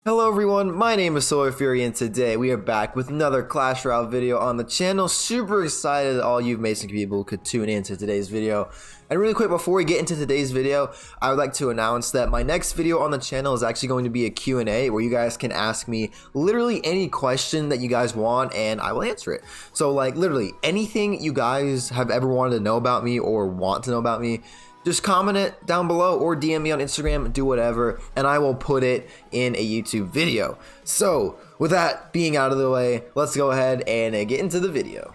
Hello everyone, my name is SolarFury and today we are back with another Clash Royale video on the channel. Super excited that all you amazing people could tune into today's video. And really quick, before we get into today's video, I would like to announce that my next video on the channel is actually going to be a Q&A where you guys can ask me literally any question that you guys want and I will answer it. So like literally anything you guys have ever wanted to know about me or want to know about me, just comment it down below or DM me on Instagram, do whatever, and I will put it in a YouTube video. So, with that being out of the way, let's go ahead and get into the video.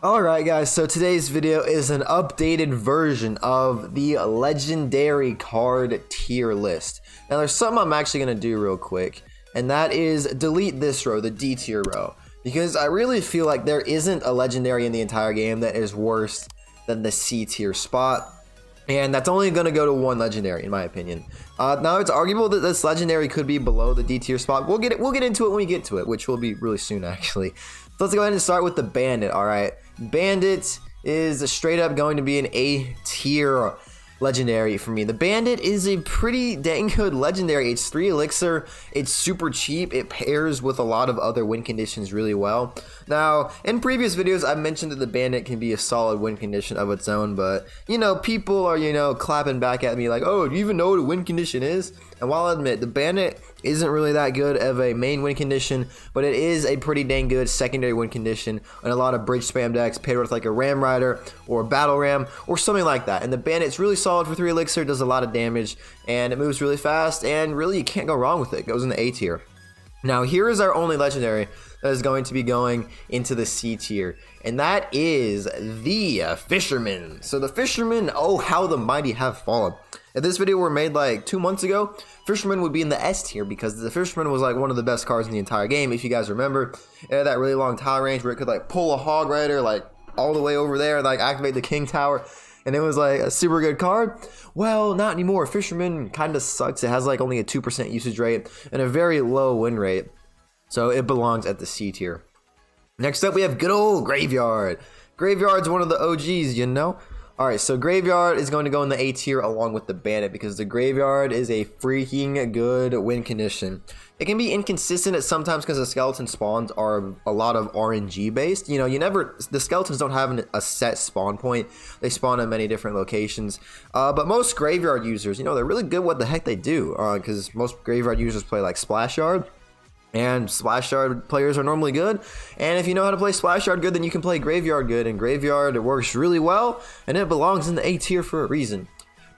Alright guys, so today's video is an updated version of the legendary card tier list. Now there's something I'm actually going to do real quick, and that is delete this row, the D tier row. Because I really feel like there isn't a legendary in the entire game that is worse than the C tier spot. And that's only going to go to one legendary in my opinion. Now it's arguable that this legendary could be below the D tier spot. We'll get into it when we get to it, which will be really soon actually. So let's go ahead and start with the Bandit, alright. Bandit is straight up going to be an A tier legendary for me. The Bandit is a pretty dang good legendary. It's 3 elixir, it's super cheap, it pairs with a lot of other win conditions really well. Now in previous videos I mentioned that the Bandit can be a solid win condition of its own, but you know, people are clapping back at me like, oh, do you even know what a win condition is? And while I admit the Bandit isn't really that good of a main win condition, but it is a pretty dang good secondary win condition in a lot of bridge spam decks paired with like a Ram Rider or a Battle Ram or something like that. And the Bandit's really solid for 3 elixir, does a lot of damage, and it moves really fast, and really you can't go wrong with it. It goes in the A tier. Now here is our only legendary that is going to be going into the C tier, and that is the Fisherman. So the Fisherman, oh how the mighty have fallen. If this video were made like 2 months ago, Fisherman would be in the S tier because the Fisherman was like one of the best cards in the entire game. If you guys remember, it had that really long tower range where it could like pull a Hog Rider like all the way over there and like activate the King Tower, and it was like a super good card. Well, not anymore. Fisherman kind of sucks. It has like only a 2% usage rate and a very low win rate, so it belongs at the C tier. Next up we have good old Graveyard. Graveyard's one of the OGs, you know. Alright, so Graveyard is going to go in the A tier along with the Bandit because the Graveyard is a freaking good win condition. It can be inconsistent at sometimes because the skeleton spawns are a lot of RNG based. You know, the skeletons don't have a set spawn point. They spawn in many different locations. But most Graveyard users, they're really good what the heck they do because most Graveyard users play like Splash Yard. And Splash Yard players are normally good, and if you know how to play Splash Yard good, then you can play Graveyard good, and Graveyard, it works really well, and it belongs in the A tier for a reason.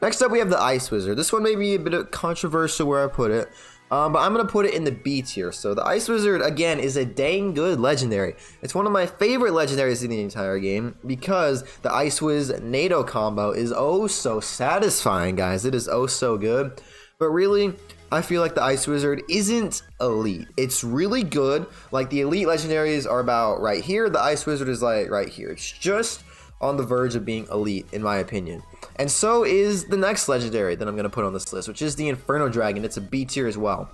Next up we have the Ice Wizard. This one may be a bit of controversial where I put it, but I'm going to put it in the B tier. So the Ice Wizard, again, is a dang good legendary. It's one of my favorite legendaries in the entire game because the Ice Wiz NATO combo is oh so satisfying, guys. It is oh so good, but really, I feel like the Ice Wizard isn't elite. It's really good. Like the elite legendaries are about right here. The Ice Wizard is like right here. It's just on the verge of being elite in my opinion. And so is the next legendary that I'm going to put on this list, which is the Inferno Dragon. It's a B tier as well.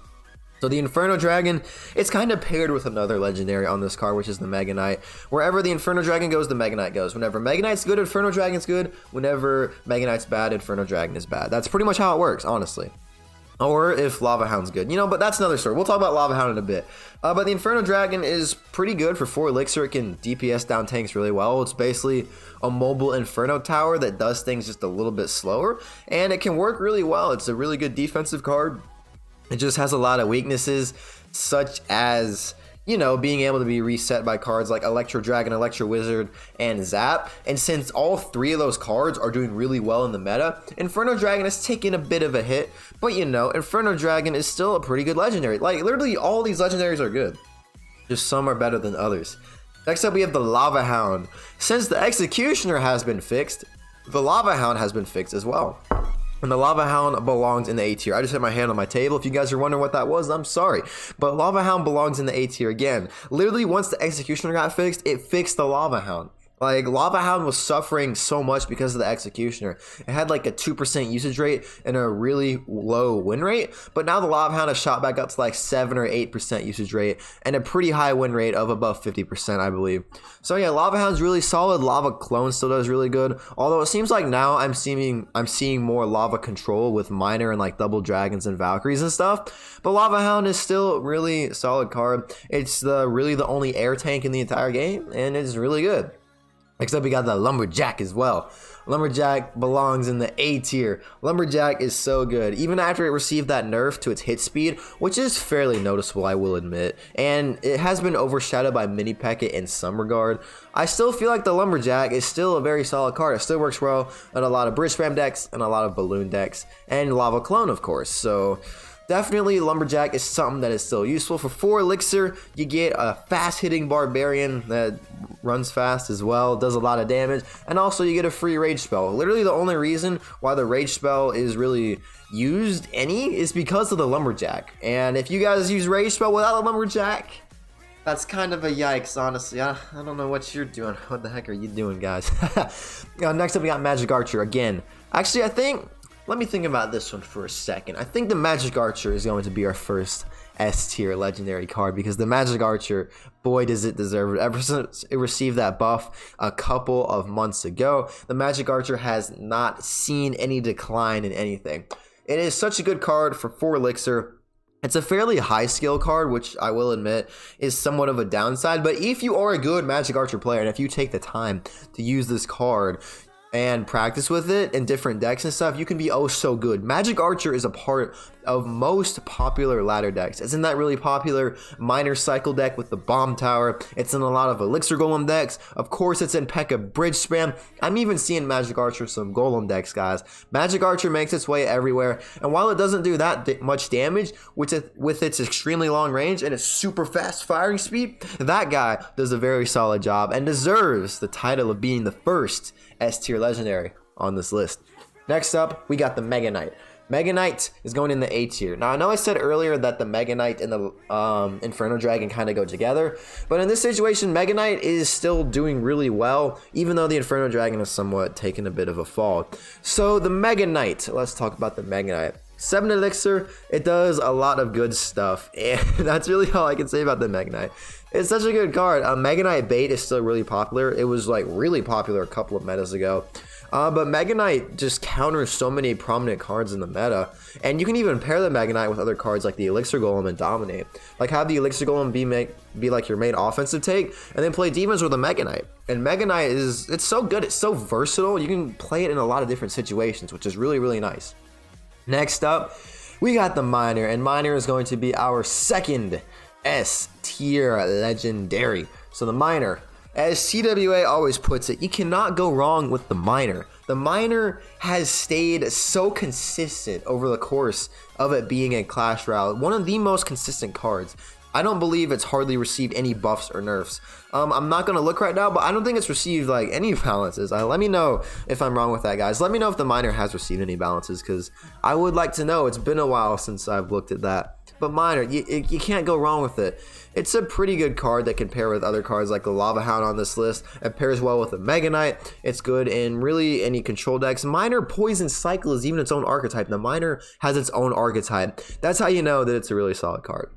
So the Inferno Dragon, it's kind of paired with another legendary on this card, which is the Mega Knight. Wherever the Inferno Dragon goes, the Mega Knight goes. Whenever Mega Knight's good, Inferno Dragon's good. Whenever Mega Knight's bad, Inferno Dragon is bad. That's pretty much how it works, honestly. Or if Lava Hound's good, but that's another story. We'll talk about Lava Hound in a bit. But the Inferno Dragon is pretty good for 4 elixir. It can DPS down tanks really well. It's basically a mobile Inferno Tower that does things just a little bit slower, and it can work really well. It's a really good defensive card. It just has a lot of weaknesses, such as being able to be reset by cards like Electro Dragon, Electro Wizard, and Zap. And since all 3 of those cards are doing really well in the meta, Inferno Dragon has taken a bit of a hit, but Inferno Dragon is still a pretty good legendary. Like literally all these legendaries are good, just some are better than others. Next up we have the Lava Hound. Since the Executioner has been fixed, the Lava Hound has been fixed as well. And the Lava Hound belongs in the A tier. I just hit my hand on my table. If you guys are wondering what that was, I'm sorry. But Lava Hound belongs in the A tier again. Literally, once the Executioner got fixed, it fixed the Lava Hound. Like, Lava Hound was suffering so much because of the Executioner. It had like a 2% usage rate and a really low win rate, but now the Lava Hound has shot back up to like 7 or 8% usage rate and a pretty high win rate of above 50%, I believe. So yeah, Lava Hound's really solid. Lava Clone still does really good, although it seems like now I'm seeing more Lava Control with Miner and like Double Dragons and Valkyries and stuff. But Lava Hound is still really solid card. It's really the only air tank in the entire game, and it's really good. Except we got the Lumberjack as well. Lumberjack belongs in the A tier. Lumberjack is so good. Even after it received that nerf to its hit speed, which is fairly noticeable, I will admit, and it has been overshadowed by Mini P.E.K.K.A in some regard, I still feel like the Lumberjack is still a very solid card. It still works well in a lot of Bridge Spam decks and a lot of Balloon decks, and Lava Clone, of course. So definitely Lumberjack is something that is still useful. For 4 elixir, you get a fast hitting Barbarian that runs fast as well, does a lot of damage, and also you get a free rage spell. Literally the only reason why the rage spell is really used is because of the Lumberjack. And if you guys use rage spell without the Lumberjack, that's kind of a yikes, honestly. I don't know what you're doing. What the heck are you doing, guys? Next up, we got Magic Archer again. Actually, let me think about this one for a second. I think the Magic Archer is going to be our first S tier legendary card, because the Magic Archer, boy does it deserve it. Ever since it received that buff a couple of months ago, the Magic Archer has not seen any decline in anything. It is such a good card for 4 elixir. It's a fairly high skill card, which I will admit is somewhat of a downside, but if you are a good Magic Archer player and if you take the time to use this card and practice with it in different decks and stuff, you can be oh so good. Magic Archer is a part of most popular ladder decks. It's in that really popular Miner Cycle deck with the Bomb Tower. It's in a lot of Elixir Golem decks. Of course, it's in P.E.K.K.A Bridge Spam. I'm even seeing Magic Archer some Golem decks, guys. Magic Archer makes its way everywhere, and while it doesn't do that much damage with its extremely long range and its super fast firing speed, that guy does a very solid job and deserves the title of being the first S tier legendary on this list. Next up, we got the Mega Knight. Mega Knight is going in the A tier. Now, I know I said earlier that the Mega Knight and the Inferno Dragon kind of go together, but in this situation, Mega Knight is still doing really well, even though the Inferno Dragon is somewhat taking a bit of a fall. So the Mega Knight, let's talk about the Mega Knight. 7 elixir, it does a lot of good stuff, and that's really all I can say about the Mega Knight. It's such a good card. Mega Knight bait is still really popular. It was like really popular a couple of metas ago. But Mega Knight just counters so many prominent cards in the meta, and you can even pair the Mega Knight with other cards like the Elixir Golem and Dominate. Like have the Elixir Golem be like your main offensive take, and then play defense with a Mega Knight. And Mega Knight it's so good, it's so versatile. You can play it in a lot of different situations, which is really, really nice. Next up, we got the Miner, and Miner is going to be our second S tier legendary. So the Miner, as CWA always puts it, you cannot go wrong with the Miner. The Miner has stayed so consistent over the course of it being a Clash Royale. One of the most consistent cards. I don't believe it's hardly received any buffs or nerfs. I'm not going to look right now, but I don't think it's received like any balances. Let me know if I'm wrong with that, guys. Let me know if the Miner has received any balances, because I would like to know. It's been a while since I've looked at that. But Miner, you can't go wrong with it. It's a pretty good card that can pair with other cards like the Lava Hound on this list. It pairs well with the Mega Knight. It's good in really any control decks. Miner Poison Cycle is even its own archetype. The Miner has its own archetype. That's how you know that it's a really solid card.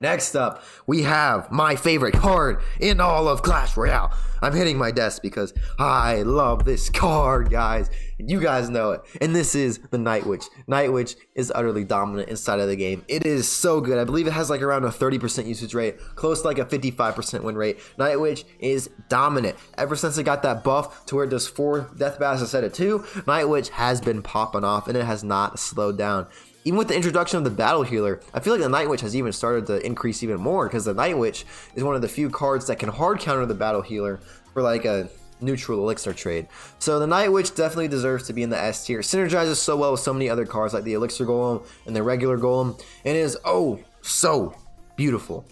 Next up, we have my favorite card in all of Clash Royale. I'm hitting my desk because I love this card, guys. You guys know it. And this is the Night Witch. Night Witch is utterly dominant inside of the game. It is so good. I believe it has like around a 30% usage rate, close to like a 55% win rate. Night Witch is dominant. Ever since it got that buff to where it does 4 death baths instead of 2, Night Witch has been popping off, and it has not slowed down. Even with the introduction of the Battle Healer, I feel like the Night Witch has even started to increase even more, because the Night Witch is one of the few cards that can hard counter the Battle Healer for like a neutral elixir trade. So the Night Witch definitely deserves to be in the S tier. Synergizes so well with so many other cards like the Elixir Golem and the regular Golem, and is oh so beautiful.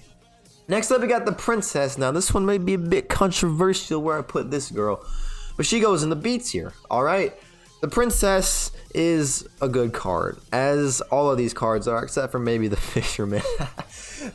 Next up, we got the Princess. Now this one may be a bit controversial where I put this girl, but she goes in the B tier. All right. The Princess is a good card, as all of these cards are, except for maybe the Fisherman.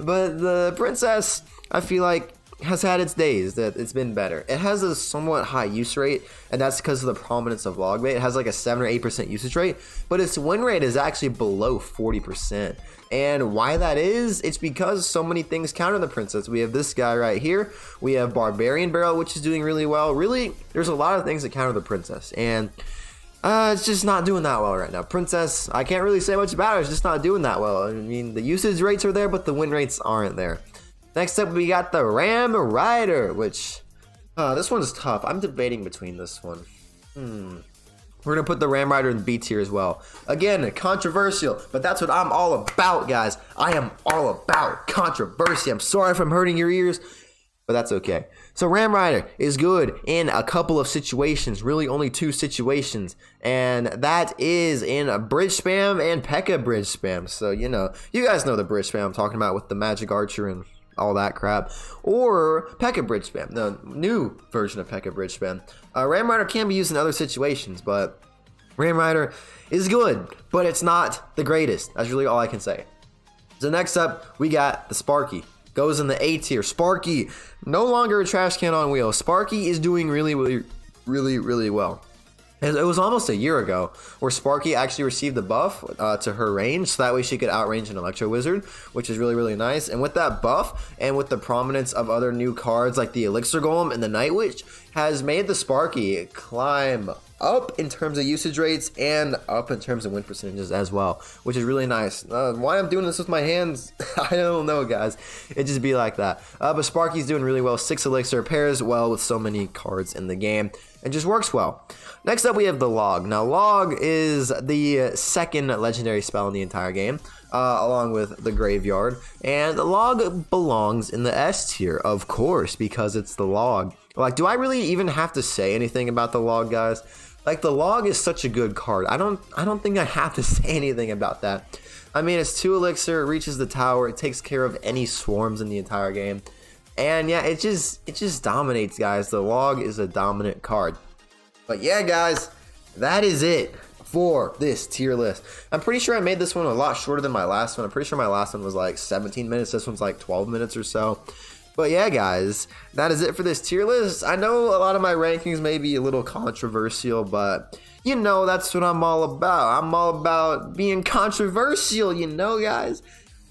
But the Princess, I feel like has had its days that it's been better. It has a somewhat high use rate, and that's because of the prominence of log bait. It has like a 7 or 8% usage rate, but its win rate is actually below 40%. And why that is, it's because so many things counter the princess. We have this guy right here. We have Barbarian Barrel, which is doing really well. Really, there's a lot of things that counter the princess, and it's just not doing that well right now. Princess, I can't really say much about it. It's just not doing that well. I mean, the usage rates are there, but the win rates aren't there. Next up, we got the Ram Rider, which this one's tough. I'm debating between this one. We're gonna put the Ram Rider in B tier as well. Again, controversial, but that's what I'm all about, guys. I am all about controversy. I'm sorry if I'm hurting your ears, but that's okay. So Ram Rider is good in a couple of situations, really only 2 situations, and that is in a bridge spam and P.E.K.K.A. bridge spam. So, you know, you guys know the bridge spam I'm talking about with the magic archer and all that crap, or P.E.K.K.A. bridge spam, the new version of P.E.K.K.A. bridge spam. Ram Rider can be used in other situations, but Ram Rider is good, but it's not the greatest. That's really all I can say. So next up, we got the Sparky. Goes in the A tier. Sparky, no longer a trash can on wheels. Sparky is doing really well. And it was almost a year ago where Sparky actually received the buff to her range, so that way she could outrange an Electro Wizard, which is really nice. And with that buff, and with the prominence of other new cards like the Elixir Golem and the Night Witch, has made the Sparky climb up in terms of usage rates and up in terms of win percentages as well, which is really nice. Why I'm doing this with my hands, I don't know, guys. It just be like that. But Sparky's doing really well. 6 Elixir pairs well with so many cards in the game and just works well. Next up, we have the Log. Now, Log is the second legendary spell in the entire game, along with the Graveyard. And the Log belongs in the S tier, of course, because it's the Log. Like, do I really even have to say anything about the Log, guys? Like, the Log is such a good card. I don't think I have to say anything about that. I mean, it's 2 Elixir, it reaches the tower, it takes care of any swarms in the entire game. And yeah, it just dominates, guys. The Log is a dominant card. But yeah, guys, that is it for this tier list. I'm pretty sure I made this one a lot shorter than my last one. I'm pretty sure my last one was like 17 minutes. This one's like 12 minutes or so. But yeah, guys, that is it for this tier list. I know a lot of my rankings may be a little controversial, but you know, that's what I'm all about. I'm all about being controversial, you know, guys.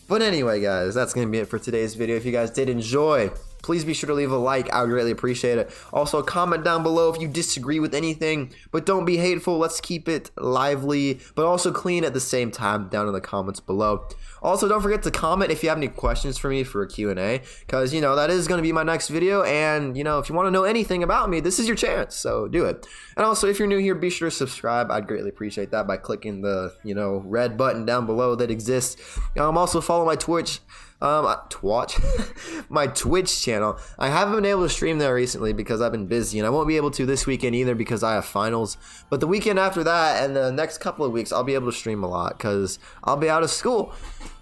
But anyway, guys, that's going to be it for today's video. If you guys did enjoy, please be sure to leave a like. I would greatly appreciate it. Also, comment down below if you disagree with anything, but don't be hateful. Let's keep it lively, but also clean at the same time down in the comments below. Also, don't forget to comment if you have any questions for me for a Q&A, because, you know, that is going to be my next video, and, you know, if you want to know anything about me, this is your chance, so do it. And also, if you're new here, be sure to subscribe. I'd greatly appreciate that by clicking the, you know, red button down below that exists. Also, follow my Twitch. My Twitch channel. I haven't been able to stream there recently because I've been busy, and I won't be able to this weekend either because I have finals. But the weekend after that and the next couple of weeks, I'll be able to stream a lot because I'll be out of school.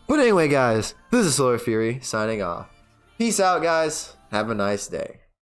But anyway, guys, this is SolarFury signing off. Peace out, guys. Have a nice day.